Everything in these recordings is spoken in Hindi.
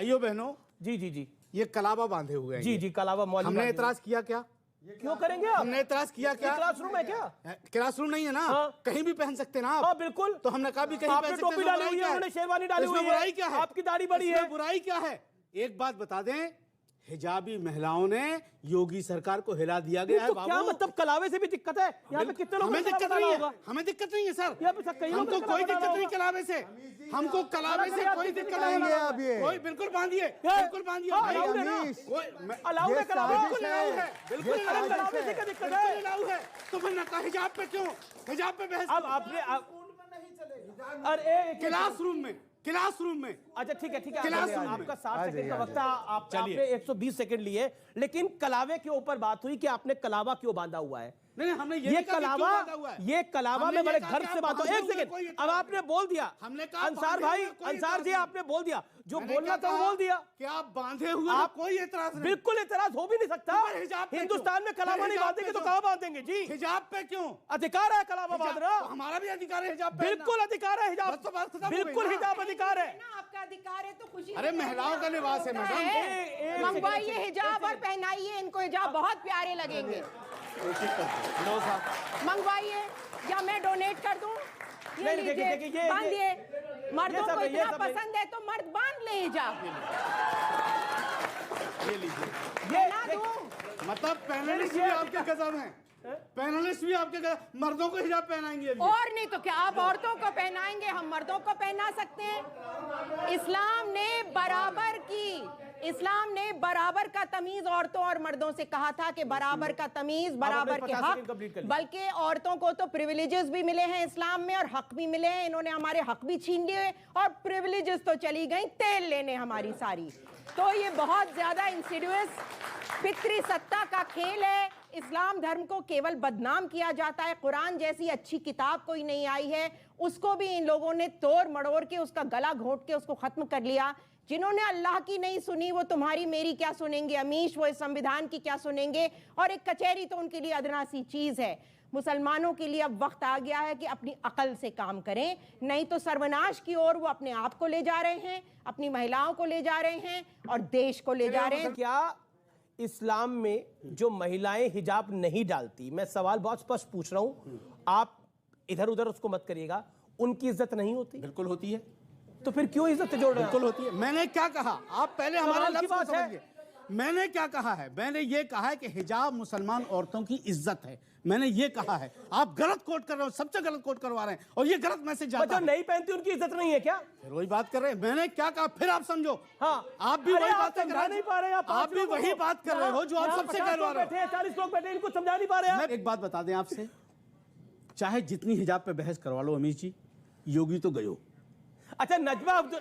आइयो बहनों, जी जी जी, ये कलावा बांधे हुए हैं। जी जी, कलावा मौलवी हमने एतराज किया क्या? क्यों करेंगे आप? हमने एतराज किया क्या? क्लासरूम है क्या? क्लासरूम नहीं है ना? हाँ। कहीं भी पहन सकते ना आप? हाँ बिल्कुल। तो हमने कहा भी कहीं आपने पहन सकते हैं। टोपी डाली हुई है, उन्होंने शेरवानी डाली हुई है। बुराई क्या है? आपकी दाढ़ी बड़ी है। बुराई क्या है? एक बात बता दें, हिजाबी महिलाओं ने योगी सरकार को हिला दिया गया है तो बाबू। क्या मतलब कलावे से भी दिक्कत है? यहाँ पे कितने लोग हमें दिक्कत नहीं है, हमें दिक्कत नहीं है सर। हमको कोई दिक्कत नहीं कलावे से, हमको कलावे से कोई दिक्कत नहीं है। कोई बिल्कुल बांधिए, बिल्कुल बांधिए। अलाउ है कलावे, बिल्कुल कलावे से क्या दिक्कत है? अलाउ है तो फिर ना हिजाब पे क्यों? हिजाब पे बहस अब आपने अरे क्लासरूम में अच्छा ठीक है क्लासरूम में। आपका 60 सेकंड का वक्त था, आपने 120 सेकंड लिए, लेकिन कलावे के ऊपर बात हुई कि आपने कलावा क्यों बांधा हुआ है। नहीं, हमने ये कलावा में बड़े घर से बात हो। एक सेकंड, अब आपने बोल दिया, हमने कहा अंसार भाई, अंसार जी आपने बोल दिया, जो बोलना था वो बोल दिया। क्या आप बांधे हुए? आप कोई एतराज नहीं, बिल्कुल एतराज हो भी नहीं सकता। हिंदुस्तान में कलावा नहीं बांधेंगे तो कहां बांधेंगे जी? हिजाब पे क्यों? अधिकार है कलावा बांधना, हमारा भी अधिकार है हिजाब पे। बिल्कुल अधिकार है हिजाब, बिल्कुल हिजाब अधिकार है, आपका अधिकार है तो खुशी। अरे महिलाओं का लिबास है मैडम, मंगवाइए हिजाब और पहनाइए इनको, हिजाब बहुत प्यारे लगेंगे। मंगवाइए या मैं डोनेट कर दूं? ये लीजिए, बांधिए। मर्दों को इतना पसंद है तो मर्द बांध ले हिजाब। ये लीजिए, ये ना दूं? मतलब पैनलिस्ट भी आपके गजब हैं, पैनलिस्ट भी आपके गजब। मर्दों को हिजाब पहनाएंगे अभी। और नहीं तो क्या, आप औरतों को पहनाएंगे, हम मर्दों को पहना सकते हैं। इस्लाम ने बराबर का तमीज औरतों और मर्दों से कहा था कि बराबर का तमीज, बराबर के हक, बल्कि औरतों को तो प्रिविलेजेस भी मिले हैं इस्लाम में और हक भी मिले हैं। इन्होंने हमारे हक भी छीन लिए और प्रिविलेजेस तो चली गई तेल लेने हमारी सारी। तो ये बहुत ज्यादा इंसिडियस पितरी सत्ता का खेल है। इस्लाम धर्म को केवल बदनाम किया जाता है। कुरान जैसी अच्छी किताब कोई नहीं आई है, उसको भी इन लोगों ने तोड़ मड़ोड़ के, उसका गला घोंट के उसको खत्म कर लिया। जिन्होंने अल्लाह की नहीं सुनी वो तुम्हारी मेरी क्या सुनेंगे अमीश, वो इस संविधान की क्या सुनेंगे। और एक कचहरी तो उनके लिए अदना सी चीज है। मुसलमानों के लिए अब वक्त आ गया है कि अपनी अकल से काम करें, नहीं तो सर्वनाश की ओर वो अपने आप को ले जा रहे हैं, अपनी महिलाओं को ले जा रहे हैं और देश को ले जा रहे हैं। क्या इस्लाम में जो महिलाएं हिजाब नहीं डालती, मैं सवाल बहुत स्पष्ट पूछ रहा हूं, आप इधर उधर उसको मत करिएगा, उनकी इज्जत नहीं होती? बिल्कुल होती है। तो फिर क्यों इज्जत जोड़ रहे हैं? बिल्कुल होती है। मैंने क्या कहा, आप पहले हमारा लफ्ज़ को समझिए। मैंने क्या कहा है? मैंने ये कहा है कि हिजाब मुसलमान औरतों की इज्जत है, मैंने ये कहा है। आप गलत कोट कर रहे हो, सबसे गलत कोट करवा रहे हैं और ये गलत मैसेज जाता है। जो नहीं पहनती उनकी इज्जत नहीं है क्या? फिर वही बात कर रहे हैं। मैंने क्या कहा फिर आप समझो। हाँ, आप भी वही बात कर नहीं पा रहे, आप भी वही बात कर रहे हो जो आप सबसे करवा रहे हो। 40 लोग बैठे, इनको समझा नहीं पा रहे। मैं एक बात बता दें आपसे, चाहे जितनी हिजाब पे बहस करवा लो अमीश जी, योगी तो गयो। अच्छा नजमा अब्दुल,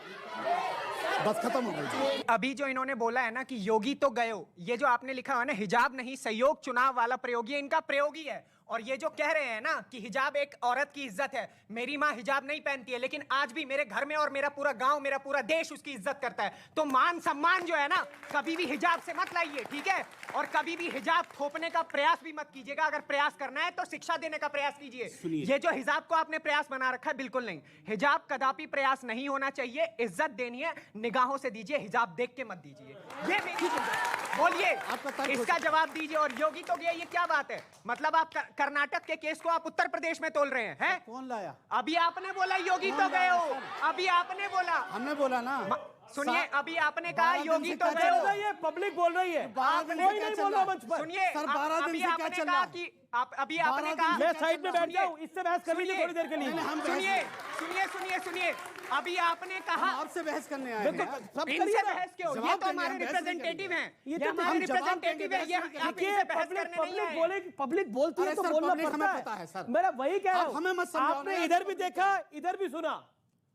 बस खत्म हो गई। अभी जो इन्होंने बोला है ना कि योगी तो गयो, ये जो आपने लिखा है ना हिजाब नहीं सहयोग चुनाव वाला प्रयोग, ये इनका प्रयोग ही है। और ये जो कह रहे हैं ना कि हिजाब एक औरत की इज्जत है, मेरी माँ हिजाब नहीं पहनती है लेकिन आज भी मेरे घर में और मेरा पूरा गांव, मेरा पूरा देश उसकी इज्जत करता है। तो मान सम्मान जो है ना कभी भी हिजाब से मत लाइए, ठीक है? और कभी भी हिजाब थोपने का प्रयास भी मत कीजिएगा। अगर प्रयास करना है तो शिक्षा देने का प्रयास कीजिए। ये जो हिजाब को आपने प्रयास बना रखा है, बिल्कुल नहीं। हिजाब कदापि प्रयास नहीं होना चाहिए। इज्जत देनी है, निगाहों से दीजिए, हिजाब देख के मत दीजिए। ये मेरी बोलिए, इसका जवाब दीजिए। और योगी तो गया, ये क्या बात है? मतलब आप कर्नाटक के केस को आप उत्तर प्रदेश में तोल रहे हैं? कौन लाया? अभी आपने बोला योगी तो गए हो, अभी आपने बोला, हमने बोला ना। सुनिए, अभी आपने कहा योगी तो गए हो, ये पब्लिक बोल रही है, आपने नहीं बोला मंच पर। सुनिए, अभी आपने कहा कि अभी आपने कहा मैं साइड में बैठ जाऊं, इससे बहस कर लीजिए थोड़ी देर के लिए। सुनिए, अभी आपने कहा आपसे बहस करने आए हैं। इनसे बहस क्यों? ये तो हमारे रिप्रेजेंटेटिव हैं, ये हमारे रिप्रेजेंटेटिव हैं, ये आप इनसे बहस करने नहीं आए। पब्लिक बोलती है तो बोलना पड़ता है सर। मेरा वही कह रहा हूं, हमें मत समझाओ। आपने इधर भी देखा, इधर भी सुना।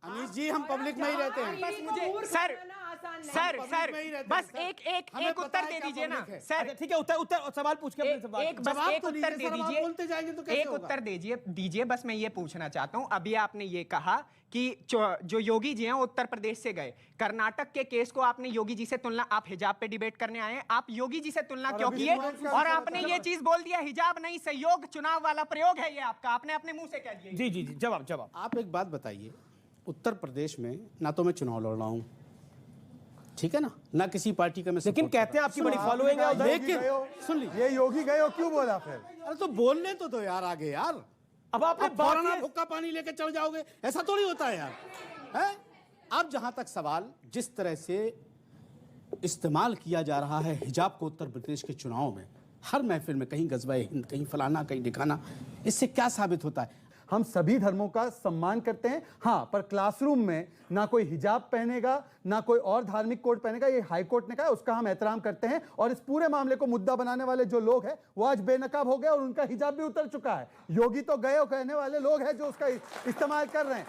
अमीश जी, हम पब्लिक में ही रहते हैं। बस मुझे सर बस एक उत्तर दे दीजिए ना सर। ठीक है, उत्तर सवाल पूछ के एक उत्तर दे दीजिए, बोलते जाएंगे तो कैसे एक होगा? उत्तर दीजिए। बस मैं ये पूछना चाहता हूं, अभी आपने ये कहा कि जो योगी जी हैं उत्तर प्रदेश से गए, कर्नाटक के केस को आपने योगी जी से तुलना, आप हिजाब पे डिबेट करने आए हैं, आप योगी जी से तुलना क्यों किए? और आपने ये चीज बोल दिया हिजाब नहीं सहयोग चुनाव वाला प्रयोग है ये आपका, आपने अपने मुंह से कह दिया। जी, जवाब। आप एक बात बताइए, उत्तर प्रदेश में ना तो मैं चुनाव लड़ रहा हूं, ठीक है ना, ना किसी पार्टी का मैं लेकिन support कहते हैं आपकी बड़ी आपने फॉलोइंग है कहा उधर। योगी लेकिन- गयो, सुन लीजिए। ये योगी गयो क्यों बोला फिर? अरे तो बोलने तो दो यार आगे यार। अब आपने अब बात फौरन आप ये- हुक्का पानी लेके चढ़ जाओगे, ऐसा थोड़ी होता है यार, है? अब जहां तक सवाल जिस तरह से इस्तेमाल किया जा रहा है हिजाब को उत्तर प्रदेश के चुनाव में, हर महफिल में कहीं गजवा हिंद, कहीं फलाना, कहीं ढिकाना, इससे क्या साबित होता है? हम सभी धर्मों का सम्मान करते हैं, हाँ, पर क्लासरूम में ना कोई हिजाब पहनेगा ना कोई और धार्मिक कोड पहनेगा, ये हाई कोर्ट ने कहा है, उसका हम एहतराम करते हैं। और इस पूरे मामले को मुद्दा बनाने वाले जो लोग हैं वो आज बेनकाब हो गए और उनका हिजाब भी उतर चुका है। योगी तो गए कहने वाले लोग हैं जो उसका इस्तेमाल कर रहे हैं।